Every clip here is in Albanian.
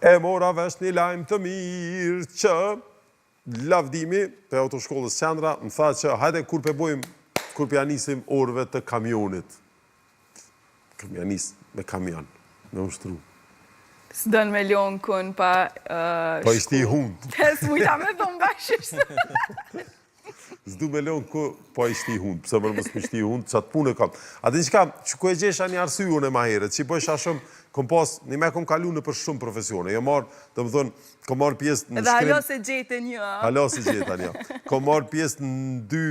E mora vesh një lajmë të mirë që lavdimi të autoshkollës Qendra më tha që hajde kur për janisim orëve të kamionit. Këm janis me kamion, me ushtru. S'dën me lonë kun pa... Pa ishti i hundë. Pes mujta me dhëmë bashkështë. S'du me lonë ku pa ishti i hundë, pëse mërë mësë ishti i hundë, që atë punë e kam. A din qka, që ku e gjesha një arsyu unë e ma herët, që i bësha shumë, kom pas, një me kom kalu në për shumë profesione, jo marë, të më thonë, kom marë pjesë në shkrim... Edhe halo se gjetën një. Halo se gjetën një. Kom marë pjesë në dy,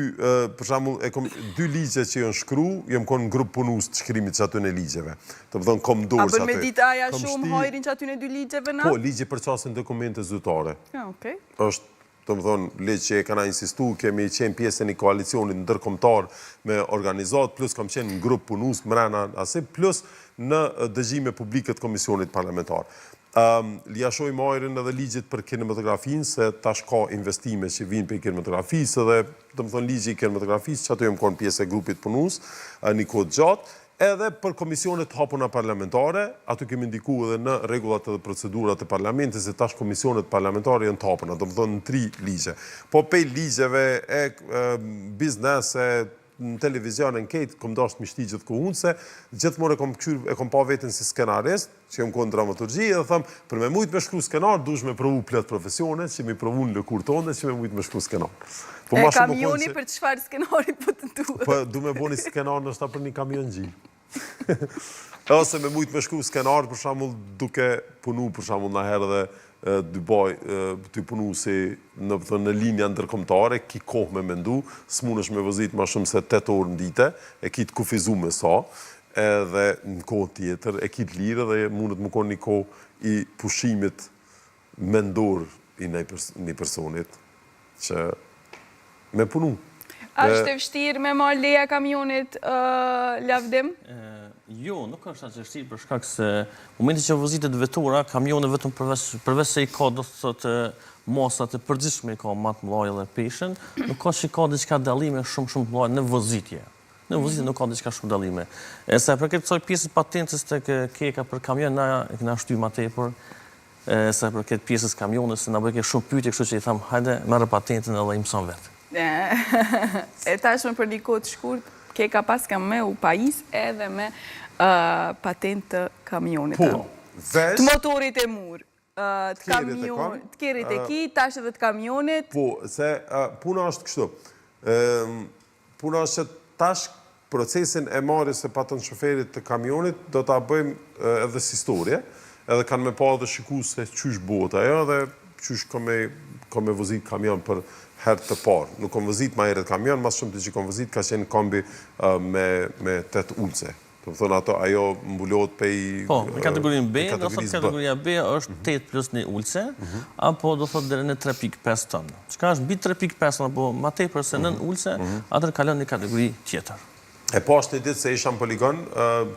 për shamull, e kom dy ligje që jënë shkru, jëmë konë në grupë punus të shkrimit që aty në ligjeve. Të më thonë, kom dorë që aty. A për me dita aja shumë hajrin që aty në dy ligjeve na? Po, ligje për qasin dokumente zyrtare. Okej. Është, të më thonë, leqë që e kana insistu, kemi qenë pjesën i koalicionit ndërkombëtar me organizat, plus kam qenë në grupë punus mrena asim, plus në dëgjime publike të Komisionit Parlamentar. Liashoj majrin edhe ligjet për kinematografinë, se tash ka investime që vinë për kinematografisë, edhe, të më thonë, ligji i kinematografisë, që ato jem konë pjesë e grupit punus, një kodë gjatë, edhe për komisionet hapuna parlamentare, aty kemi ndiku edhe në regullat edhe procedurat e parlamentit, se tash komisionet parlamentare janë të hapuna, do më thonë në 3 ligje. Po pej ligjeve e biznes, në televizion, në kejtë, kom dasht mishti gjithë kohun, se gjithmore e kom pa vetin si skenarist, që jem konë dramaturgji, edhe thëmë, për me mujtë me shkru skenar, dush me provu plët profesione, që mi provu në lëkur tonë, që me mujtë me shkru skenar. E kamioni për qëfar skenarit për të duhet? Po, du me bo një skenar nështë ta për një kamion gjilë. Ose me mujtë me shkru skenar, për shamull, duke punu, për shamull, në herë dhe Dubai, të punu si në linja ndërkombëtare, ki kohë me mendu, s'munësh me vëzit ma shumë se 8 orë në dite, e ki të kufizu me sa, edhe në kohë tjetër, e ki të lirë dhe mundet më konë një kohë i pushimit mendor i një personit, që me punu. Ashtë të vështirë me marrë leja kamionit lavdim? Jo, nuk është ashtë vështirë për shkak se momenti që vëzitet vetura, kamionet vetëm përveç se i ka do të thotë masat e përgjithshme i ka matë mëllaje dhe peshen, nuk ka që i ka diçka dallime shumë mëllaje në vëzitje. Në vëzitje nuk ka diçka shumë dallime. E sa për këtë pjesës patentës të keka për kamion, na e këna shty ma tepër, sa për këtë pjesës kamionës, se na bëke shumë pyetje, kështu që i thamë, hajde, merë patentën edhe i mëson vetë. E tashme për një kohë të shkurt, keka pas kam me u pajis edhe me patent të kamionit. Të motorit e mur, të kerit e ki, tash edhe të kamionit. Po, se puna është kështu. Puna është që tash procesin e marrjes së patent shoferit të kamionit do ta bëjmë edhe si historie, edhe kanë me pa dhe shiku se qysh bëhet ajo dhe qysh ka me vëzit kamion për herë të parë. Nuk kom vëzit ma herët kamion, mas shumë të që kom vëzit ka qenë kombi me 8 ulce. Të më thonë ato, ajo mbulot pej... Po, në kategorinë B, do thotë kategoria B është 8 plus 1 ulce, apo do thotë dhere në 3.5 tonë. Qka është mbi 3.5 tonë, apo ma tepër se 9 ulce, atër kalon një kategori tjetër. E po është një ditë se isha në poligon,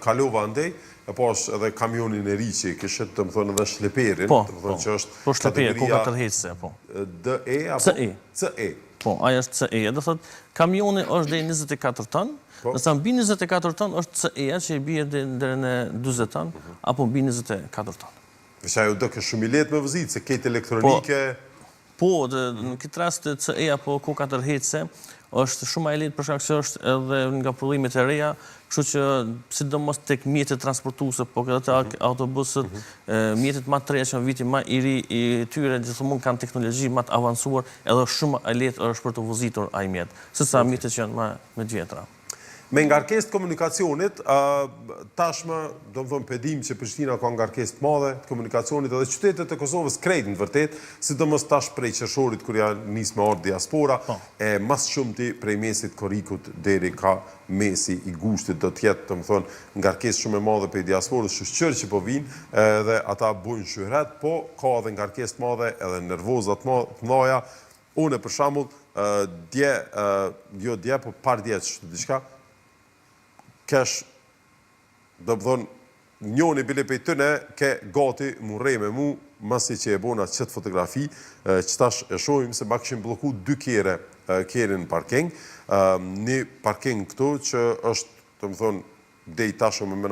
kalova ndej, e po është edhe kamionin e ri që i këshët të më thonë edhe shleperin. Po shleperin, ko ka tërheqëse, po. DE apo? CE. Po, aja është CE. Dhe thotë, kamioni është dhe 24 tonë, nësa mbi 24 tonë është CE, që i bje dhe në 20 tonë, apo mbi 24 tonë. Vësha ju dëke shumë i letë me vëzit, se ketë elektronike... Po, në këtë rast CE apo ko ka tërheqëse, është shumë e letë për shkak se është edhe nga prodhimet e reja, kështu që sidomos tek mjetet transportuese, po edhe të autobusët, mjetet më të reja që në viti më i ri i tyre gjithmonë kanë teknologji më të avancuar, edhe shumë e letë është për të vëzitur ai mjet, sesa mjetet që janë më të vjetra. Me ngarkesë të komunikacionit, tashmë, do më thonë, pedim që Prishtina ka ngarkesë të madhe të komunikacionit edhe qytetet e Kosovës krejt në vërtet, sidomos tash prej qershorit kër janë nisë me ardhë diaspora, e mas shumëti prej mesit korikut deri ka mesi i gushtit do tjetë, do më thonë, ngarkesë shumë e madhe prej diasporës, shqyqër që po vinë, edhe ata bujnë shyhret, po ka edhe ngarkesë të madhe edhe nervozat të mlaja. Une, për shambull, po par dje që shtu diçka, kesh, do më thonë, njoni bile pej tëne, ke gati mu rej me mu, masi që e bona qëtë fotografi, që tash e shojmë se ma këshim bloku 2 kere në parking, një parking këtu që është, do më thonë, dhe i tash o me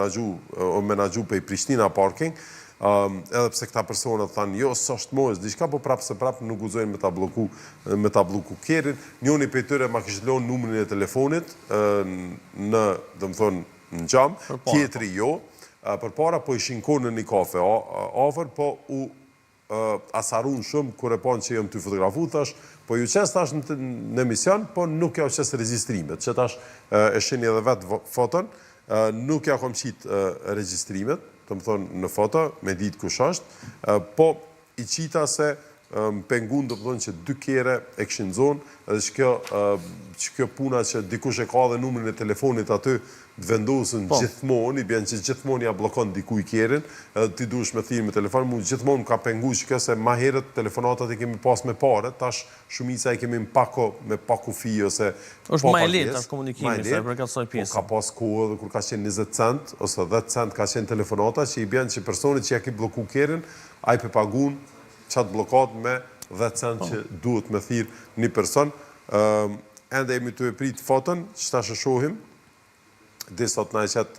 menagju pej Prishtina parking, edhe pse këta persona thanë, jo, s'është mojës, diçka, po prapë se prapë nuk guzojnë me ta bloku kerin. Njoni për tyre ma kishtë lonë numrin e telefonit në, dhe më thonë, në gjamë, tjetri jo, për para po ishin konë në një kafe afer, po u asarun shumë, kër e panë që jëmë të fotografu, thash, po ju qes tash në emision, po nuk ja u qes registrimet, që tash e sheni edhe vetë foton, nuk ja kom qitë registrimet, të më thonë në foto, me ditë kush është, po i qita se pengun do më thonë që 2 kere e këshin zonë, edhe që kjo puna që dikush e ka dhe numrin e telefonit aty, të vendosën gjithmonë, i bjen që gjithmonë ja blokon dikuj kerin, edhe ti duesh me thirrje me telefon, mu gjithmonë ka pengu që kjo se ma herët telefonatat i kemi pas me pare, tash shumica i kemi me pako fi ose është ma e letë është komunikimi, se për kësaj pjesë. Ka pas kohë dhe kur ka qenë 20 cent, ose 10 cent ka qenë telefonata, që i bjen që personit që ja ki bloku kerin, a i pagun qatë blokat me 10 cent që duhet me thirë një person. Ende jemi të e prit foton, që ta shohim, disot na e qëtë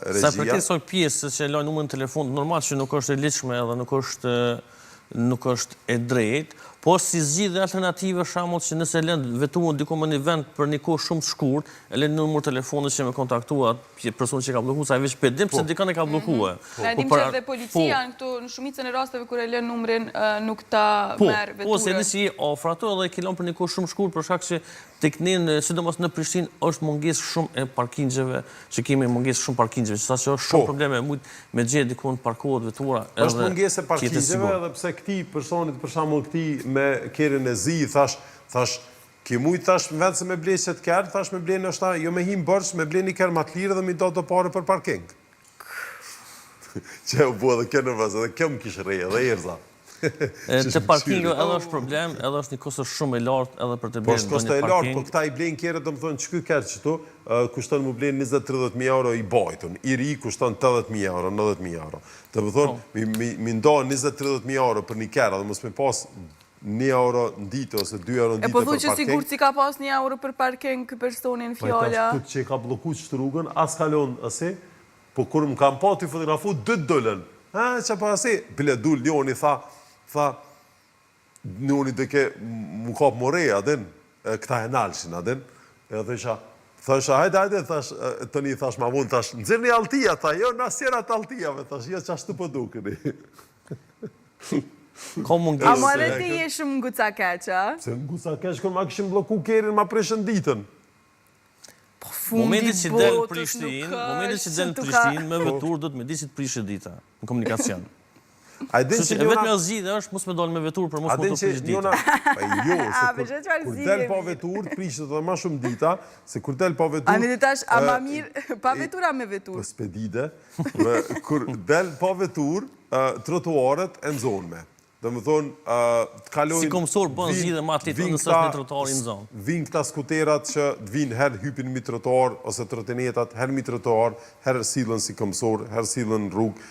regjia. Sa për kësoj pjesë që e lojnë numrin telefon, normal që nuk është e liqme edhe nuk është e drejt, po si zgjidhje alternative shamull që nëse lënë veturën diku më një vend për një kohë shumë të shkurt, e lënë numër telefonit që me kontaktua personin që ka blokuar, sa e veç pedim pse dikon e ka blokuar. Ne dim që edhe policia këtu në shumicën e rasteve kur e lën numrin nuk ta merr veturën. Po, se disi ofra ato edhe e kilon për një kohë shumë shkurt për shkak që tek ne, sidomos në Prishtinë, është mungesë shumë e parkingjeve, që kemi mungesë shumë parkingjeve, që sa që është shumë probleme me gjetë diku në parkohet vetura. Është mungesë e parkingjeve edhe pse këtij personit, për shembull këtij me kerin e zi, thash, ki mujt thash në vend se me blej që të kërë, thash me blej në shta, jo me him bërsh, me blej një kërë matë lirë dhe mi do të pare për parking. Që u bua dhe kjo në vëzë, edhe kjo më kishë rejë, edhe erza. Të parkingu edhe është problem, edhe është një kosë shumë e lartë edhe për të blejnë në një parking. Po është e lartë, po këta i blejnë kjerë, do më thonë që këj kërë që tu, kushton më blejnë 20-30.000 euro i bajtun, i ri kushton 80.000 euro, 90.000 euro. Të më thonë, mi ndo 20-30.000 euro për një kërë, dhe mos me pas 1 euro në ditë ose 2 euro në ditë për parking. E po thu që sigur si ka pas 1 euro për parking kë personin fjalla. Po që ka bloku që rrugën, as kalon ase, po kur më kam pa të fotografu, $2. Që pa ase, bile dul njoni tha, njoni dhe ke më kap more, adin, këta e nalshin, adin, edhe thasha, hajde, të një thash ma mund, thash, nëzirë një altia, tha, jo, nësjera të altijave, thash, jo, që ashtu për dukëni. A më edhe ti je shumë nguca keqa? Se nguca keq, kër ma këshim bloku kerin, ma prishën ditën. Momentit që delë Prishtinë, me vetur, do të me disit prishë dita, në komunikacion. Vetë me zhjidhe është, mos me dollë me vetur, për mos më të prishë dita. Jo, se kur delë pa vetur, prishë dhe ma shumë dita, se kur delë pa vetur... Ani dhe tash, a ma mirë, pa vetur a me vetur? Për spedide, kur delë pa vetur, trotuarët e nëzonë me. Dhe më thonë, të kalojnë... Si komësor bënë zhjidhe ma të litë nësë është një trotuar i në zonë. Vinë këta skuterat që të vinë herë hypin mi trotuar, ose trotinetat, herë mi trotuar, herë silën si komësor, herë silën rrugë.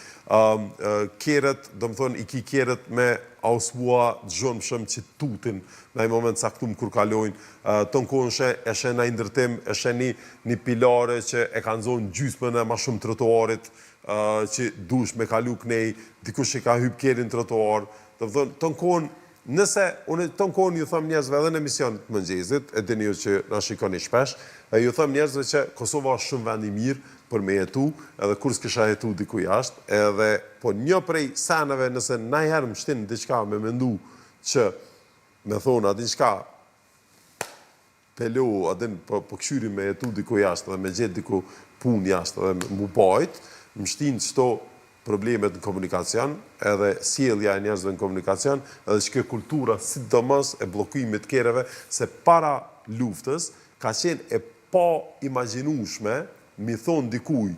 Keret, dhe më thonë, i ki keret me ausbua gjënë shëmë që tutin në i moment saktum kur kalojnë. Të në kohën shë, e shë në indërtim, e shë një pilare që e kanë zonë gjysmën e ma shumë trotuarit, që dush me kalu kënej, dikush që ka hyp kerin trotuar. Të në kohën, nëse, unë të në kohën ju thëmë njerëzve edhe në emision të mëngjezit, e dini ju që në shikoni shpesh, ju thëmë njerëzve që Kosova është shumë vend i mirë për me jetu, edhe kur s'kisha jetu diku jashtë, edhe po një prej sanëve nëse najherë më shtinë diqka me mendu që me thonë adin qka pelu, adin po këshyri me jetu diku jashtë edhe me gjithë diku pun jashtë edhe mu bajt, më shtinë qëto problemet në komunikacion, edhe sjellja e njerëzve në komunikacion, edhe që kjo kultura sidomos e blokimit kereve, se para luftës ka qenë e pa imagjinueshme, mi thonë dikuj,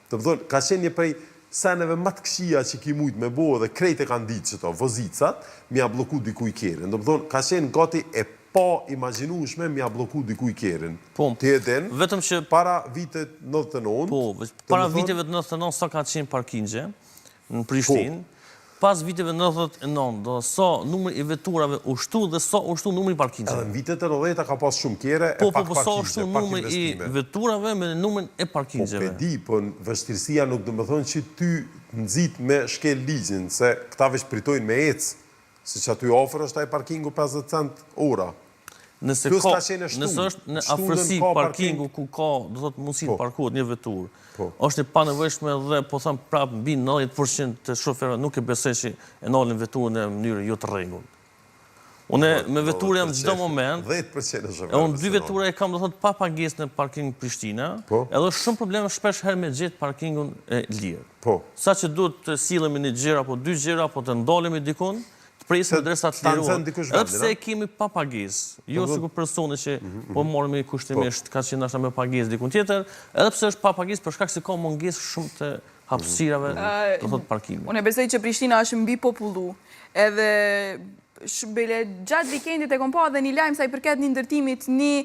të më thonë, ka qenë një prej seneve më të këqija që ki mujtë me bo dhe krejt e kanë ditë që to, vozicat, mi a bloku dikuj kerin. Të më thonë, ka qenë gati e pa imagjinueshme mi a bloku dikuj kerin. Të edhen, para vitet 99... Po, para viteve të 99 sa ka qenë parkingje në Prishtinë, pas viteve 99, do sa numri i veturave u shtu dhe sa u shtu numri i parkingeve. Edhe në vitet e 90 ka pas shumë kere e Po, pak sa u parkingje, shtu pak numri i investime. veturave me numrin e Po, parkingeve. pe di, po vështirësia nuk do më thonë që ty nëzit me shkel ligjin, se këta veç pritojnë me ecë, se që aty ofër është taj parkingu 50 cent ora. Nëse Plus ka ka, qenë shtu. nëse është në Shtundën afërsi ka parkingu ku ka, do thotë mundësi të parkohet një veturë, Po. është e panevojshme dhe po them prapë mbi 90% të shoferëve nuk e besoj që e nalin veturën në mënyrë jo të rregullt. Unë me veturë jam çdo moment. 10% është E unë dy vetura e kam do thotë pa pagesë në parking Prishtina, Po. edhe është shumë probleme shpesh herë me gjetë parkingun e lirë. Po. Sa që duhet të sillemi një gjera apo dy gjera apo të ndalemi dikun, të presim derisa të lirohet. Edhe pse e kemi pa pagesë, jo sikur personi që po morremi kushtimisht ka qenë ashta me pagesë dikun tjetër, edhe pse është pa pagesë për shkak se ka mungesë shumë të hapësirave, do thotë parkimi. Unë e besoj që Prishtina është mbi popullu, edhe bele gjatë vikendit e kom pa dhe një lajm sa i përket një ndërtimit një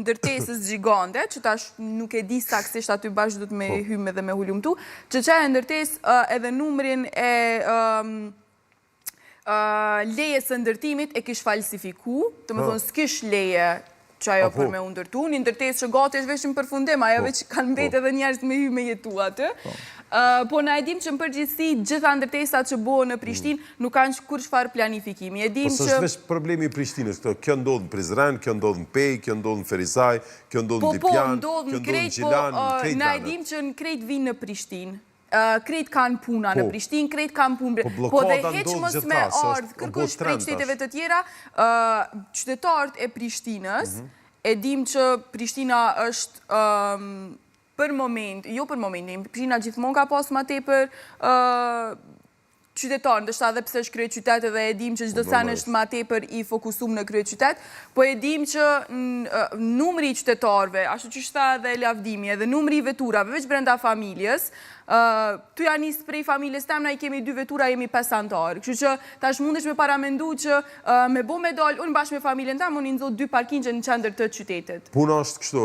ndërtesës gjigante, që tash nuk e di saktësisht aty bashkë do të me hymë dhe me hulumtu, që e ndërtesë edhe numrin e lejes së ndërtimit e kish falsifiku, të më thonë s'kish leje që ajo për me ndërtu, një ndërtesë që gati është veç në përfundim, ajo veç kanë mbet edhe njerëz me hy me jetu atë. Po na e dim që në përgjithësi gjitha ndërtesat që bëhen në Prishtinë nuk kanë kur çfarë planifikimi. E dim që është veç problemi i Prishtinës, kjo ndodh në Prizren, kjo ndodh në Pej, kjo ndodh në Ferizaj, kjo ndodh në Lipjan, kjo ndodh në Gjilan, në krejt na e dim që në krejt vinë në Prishtinë. Krejt kanë puna në Prishtinë, krejt kanë punë. Po dhe heq mos me ardhë kërkush prej qyteteve të tjera, qytetarët e Prishtinës, e dim që Prishtina është për moment, jo për moment, Prishtina gjithmonë ka pas ma tepër qytetarë, ndështë edhe pse është krye qytet edhe e dim që çdo sen është ma tepër i fokusum në krye qytet, po e dim që numri i qytetarëve, ashtu që shta edhe lavdimi, edhe numri i veturave, veç brenda familjes, tu janë nisë prej familjes tem, na i kemi 2 vetura, jemi 5 antarë. Kështu që tash mundesh me paramendu që me bo me dalë, unë bashkë me familjen tem, unë nxo 2 parkingje në qendër të qytetit. Puna është kështu,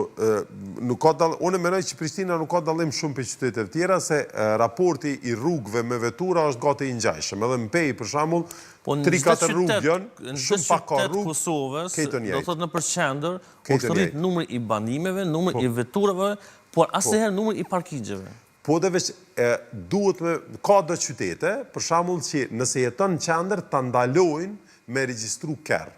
unë menoj që Prishtina nuk ka dallim shumë për qytetet tjera, se raporti i rrugëve me vetura është gati i ngjajshëm. Edhe në Pej, për shembull, 3-4 rrugë janë, shumë pak ka rrugë, Kosovës, do të thotë në përqendër, është rrit numri i banimeve, numri i veturave, por asnjëherë numri i parkingjeve. Po dhe veç duhet me, ka do qytete, për shembull që nëse jeton në qendër, ta ndalojnë me regjistru kerr.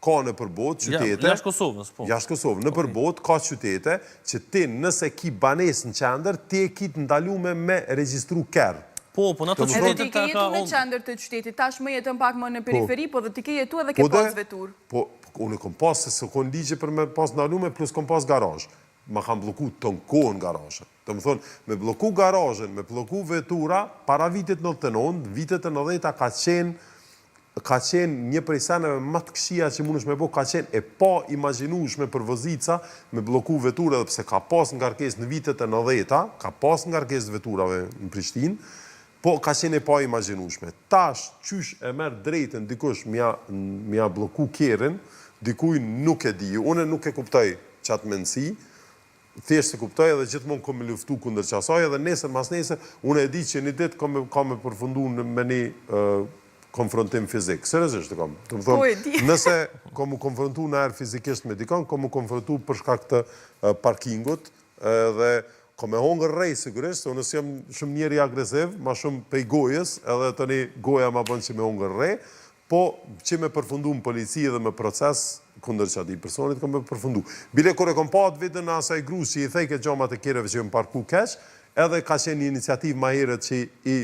Ka në përbot qytete... Jashtë Kosovës, po. Jashtë Kosovë. Në përbot ka qytete që ti nëse ki banes në qendër, ti e ki të ndalume me regjistru kerr. Po, në ato qytetet edhe ti ke jetu në qendër të qytetit, tash më jetën pak më në periferi, po dhe ti ke jetu edhe ke pas vetur. Po, unë kom pas, se kon ligje për me pas ndalume, plus kom pas garazh. Ma kam bloku të në kohën garazhën. Të më thonë, me bloku garazhën, me bloku vetura, para vitet 99, vitet e 90 ka qenë një prej seneve më të këqija që mundesh me bo, ka qenë e pa imaginueshme për vozica me bloku vetura, dhe pse ka pas ngarkesë në vitet e 90, ka pas ngarkesë veturave në Prishtinë, po ka qenë e pa imaginueshme. Tash, qysh e merë drejtën dikush mja bloku kerrin, dikuj nuk e di, une nuk e kuptoj qatë mendësi, thjesht se kuptoj edhe gjithmonë kom me luftu kundër qasaj, edhe nesër mas nesër, unë e di që një ditë kam me përfundu me një konfrontim fizik. Seriozisht kam. Të më thonë, nëse kom u konfrontu në erë fizikisht me dikon, kom u konfrontu për shkak të parkingut, dhe kom e hongër rej sigurisht, unë jam shumë njeri agresiv, ma shumë pej gojës, edhe të një goja ma bënë që me hongër rej, po që me përfundu në polici dhe me proces, kundër që ati personit, kom me përfundu. Bile kër e kom pat vidën në asaj grus që i thejke gjomat e kereve që më parku keq, edhe ka qenë një iniciativ ma herët që i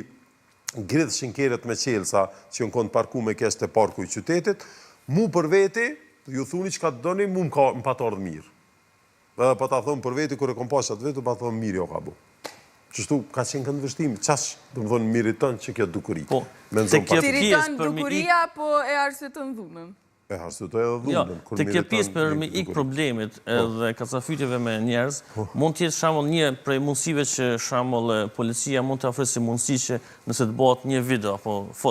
gridhshin keret me qelsa që jënë konë parku me keq të parku i qytetit, mu për veti, ju thuni që ka të doni, mu më pa të ardhë mirë. Edhe pa ta thonë për veti, kër e kom pas qatë vetu, pa të thonë mirë jo ka bu. Qështu ka qenë këndë vështim, qash, dhe më thonë miriton që kjo dukuri. Ti rriton dukuria, po e arsyetën dhunën. E arsyetoj edhe dhunën. Të kjo pjesë për me ik problemit edhe kacafytjeve me njerëz, mund tjetë shamull një prej mundësive që shamull policia mund të afrë si mundësi që nëse të bëhet një video,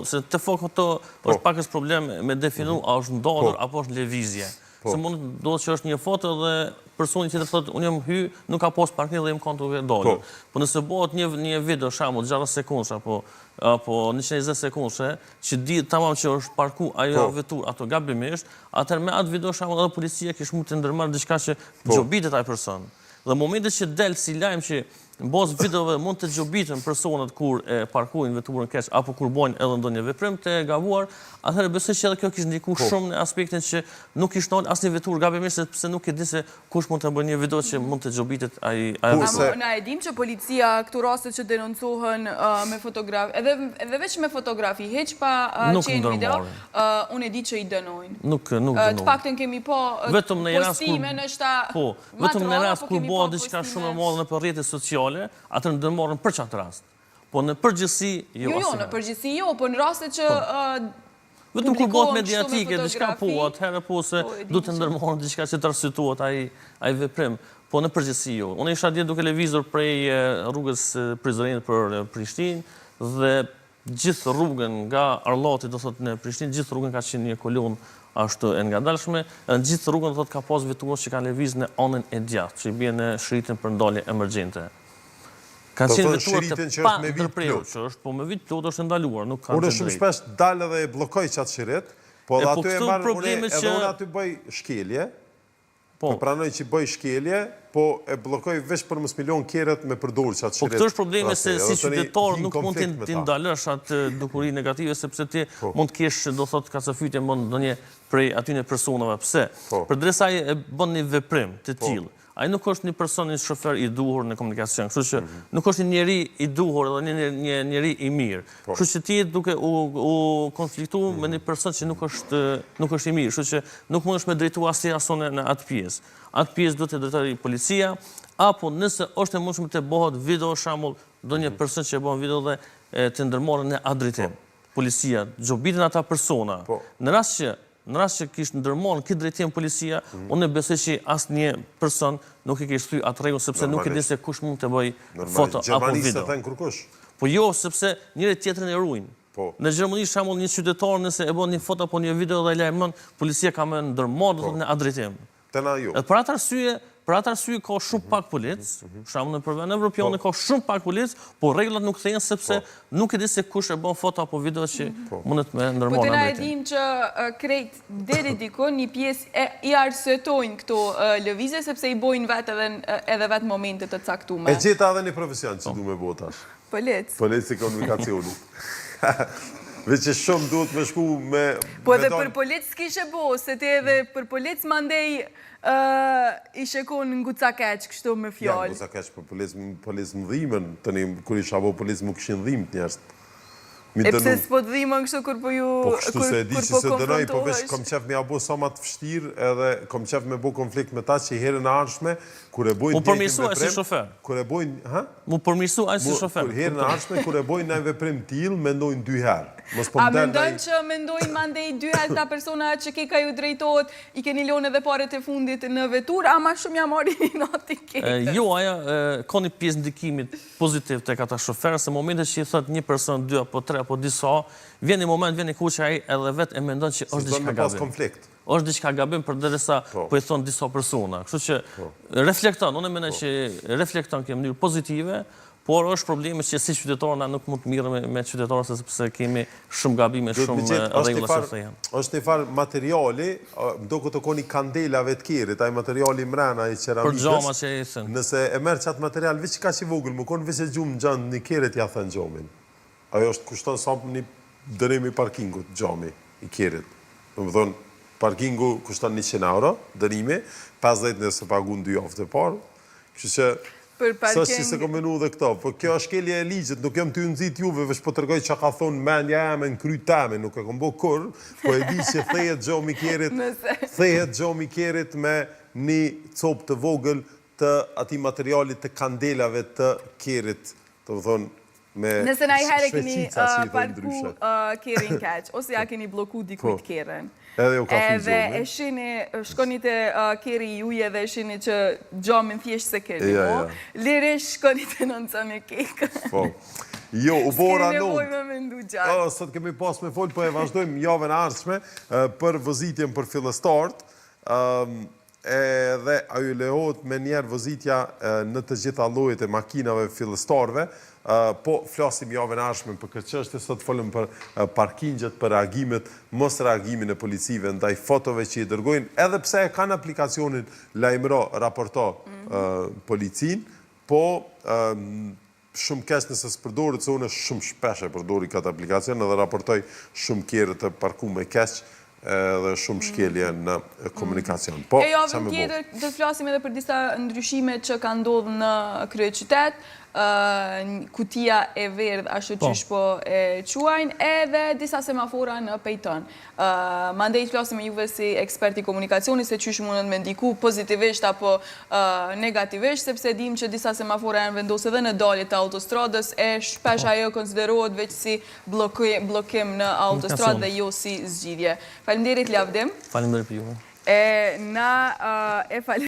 se të fokë këto është pakës problem me definu a është ndodhër apo është në levizje. Se mund do që është një foto dhe personi që të thotë, unë jam hy, nuk ka pas parking dhe jam kanë duke dolur. Po nëse bëhet një video, shembull 60 sekondësh apo 120 sekondësh, që di tamam që është parku ajo vetur ato gabimisht, atëherë me atë video shembull edhe policia kish mund të ndërmarrë diçka që gjobitet ai person. Dhe momentet që del si lajm që në bazë videove mund të gjobitën personat kur e parkojnë veturën keq apo kur bojnë edhe ndonjë veprim të gabuar, atëherë besoj që edhe kjo kishte ndikuar shumë në aspektin që nuk kishte ndonjë asnjë veturë gabimisht sepse nuk e di se kush mund të bëjë një video që mund të gjobitet ai vetur. Na e dim që policia këtu rastet që denoncohen me fotografi, edhe veç me fotografi, hiç pa qenë video, unë e di që i dënojnë. Nuk dënojnë. Të paktën kemi po postime vetëm në rast kur bëhet diçka shumë e madhe në rrjetet sociale, atër në dëmorën për qatë rast. Po në përgjithësi, jo asnjëherë. Jo, në përgjithësi jo, po në rastet që vetëm kur bëhet mediatike, diçka po, atëherë po se du të ndërmorën diçka që të arsituat ai veprim. Po në përgjithësi jo. Unë isha dje duke lëvizur prej rrugës Prizrenit për Prishtinë dhe gjithë rrugën nga Arllati, do thotë në Prishtinë, gjithë rrugën ka qenë një kolon ashtu e ngadalshme, në gjithë rrugën do thotë ka pas veturë që kanë lëviz në anën e djathtë, që i bie në shëritën për ndalje emergjente. Ka qenë veturë të pa ndërprerur, që është po me vit plot është ndaluar, nuk kanë. Unë shumë shpesh dalë dhe e bllokoj çat shirit, po edhe aty e marr unë aty bëj shkelje. Po pranoj që bëj shkelje, po e bllokoj veç për mos milion kerët me përdorur çat shirit. Po këtë është problemi se si qytetar nuk mund të ndalësh atë dukuri negative sepse ti mund të kesh do thotë kacafytje mund ndonjë prej atyne personave. Pse? Përderisa ai e bën një veprim të tillë. Ai nuk është një person, një shofer i duhur në komunikacion, kështu që nuk është një njeri i duhur edhe një njeri i mirë. Kështu që ti duke u konfliktu me një person që nuk është i mirë, kështu që nuk mundesh me drejtu asnjë asone në atë pjesë. Atë pjesë duhet të drejtojë policia, apo nëse është e mundshme të bëhet video shembull, ndonjë person që e bën video dhe të ndërmarrën në atë drejtim. Policia gjobiten ata persona. Në rast që kishtë ndërmonë këtë drejtim policia, unë e besoj që asnjë person nuk i kishtë thy atë rregull, sepse nuk e di se kush mund të bëj foto apo video. Po jo, sepse njëri tjetrin e ruajnë. Në Gjermani, shembull, një qytetar nëse e bën një foto apo një video dhe e lajmëron, policia ka më ndërmarrë në atë drejtim. Për atë arsye ka shumë pak policë, shembull në përvend evropiane ka shumë pak policë, po rregullat nuk thehen sepse nuk e di se kush e bën foto apo video që mundet me ndërmarrë. Po ne e dim që krejt deri diku një pjesë i arsyetojnë këto lëvizje sepse i bojnë vetë edhe vetë momente të caktuara. E gjeta edhe një profesion që du me bëu tash. Polic. Polici i komunikacionit. Veç që shumë duhet me shku me... Po edhe për polic s'kishe bo, se ti edhe për polic mandej ishe kun nguca keq, kështu me fjallë. Ja, nguca keq për polic më dhimën, tëni kur isha bo polic më këshin dhimë të njerës. E pse s'po të dhimën kështu kur po ju... Po kështu se e di që se dënoj, po veç kom qef me ja bo sa ma të fështirë edhe kom qef me bo konflikt me ta që i herën arshme, kur e bojnë... Mu përmirësu aj si shofer. Kur e bojnë... Ha? Mu përmirësu aj si shofer. Kur herën arshme, kur e bojnë në veprim t'il, mendojnë 2 herë. A mendojnë që mendojnë mandej 2 herë ta persona që ke ka ju drejtojt, i keni lonë edhe paret e fundit në vetur, ama shumë ja mori një noti kete? Jo, aja ka një pjesë ndikimit pozitiv të kata shoferë, se momentet që i thot një person, 2 apo 3 apo disa, vjen një moment, vjen një ku që ai edhe vetë e mendon që është diçka gabim. Është diçka gabim përderisa po i thon disa persona. Kështu që reflekton, unë mendoj që reflekton në mënyrë pozitive, por është problemi që si qytetarë na nuk mund të mirë me qytetarë sepse kemi shumë gabime, shumë rregulla që thënë. Është një farë materiali, do këtë koni kandelave të kjerit, ai materiali mrena i ceramikës. Për gjama që e thënë. Nëse e merr çat material veç ka që vogël, më konë veç e gjumë gjanë një kjerit ja thënë gjomin. Ajo është kushton sa një dënim i parkingut, gjami i kjerit. Dhe më thonë, parkingu kushton 100 euro, dënimi, 50 nëse pagun 2 javë të parë. Kështu që sa që se kom menu dhe këto, po kjo është kelje e ligjit, nuk jam të nëzit juve, veç po tërgoj që ka thonë menja jame në kry teme, nuk e kom bo kur, po e di që thejet gjomi kjerit me një copë të vogël të ati materialit të kandelave të kjerit, të më thonë, nëse na i herë keni parku kjerin keq, ose ja keni bloku dikujt kjerin. Edhe e shini, shkoni të kjeri juje dhe e shini që gjomin thjesht se keni, lirish shkoni të nënca me kekë. Jo, u bora nuk. S'ke nevoj me mendu gjatë. Sot kemi pas me folë, po e vazhdojmë javën ardhshme për vëzitjen për fillestartë. edhe ajo lejohet me njerë vëzitja në të gjitha llojet e makinave fillestarve, po flasim javën e ardhshme për këtë çështje, sot folëm për parkingjet, për reagimet, mos reagimin e policive ndaj fotove që i dërgojnë, edhe pse e kanë aplikacionin lajmëro, raporto policin, po shumë keq nëse s'përdoret, se unë shumë shpesh e përdori këtë aplikacion edhe raportoj shumë kjerë të parkume keq, dhe shumë shkelje në komunikacion. Po, javën tjetër, do të flasim edhe për disa ndryshime që ka ndodhur në kryeqytet, kutia e verdh ashtu qysh po e quajnë, edhe disa semafora në pejton. Mandej të flasim me juve si eksperti komunikacioni, se qysh mundet me ndiku pozitivisht apo negativisht, sepse dim që disa semafora janë vendosë edhe në dalje të autostradës, e shpesh ajo konsiderohet veç si blokim në autostradë dhe jo si zgjidhje. Faleminderit, lavdim. Faleminderit për juve. Na e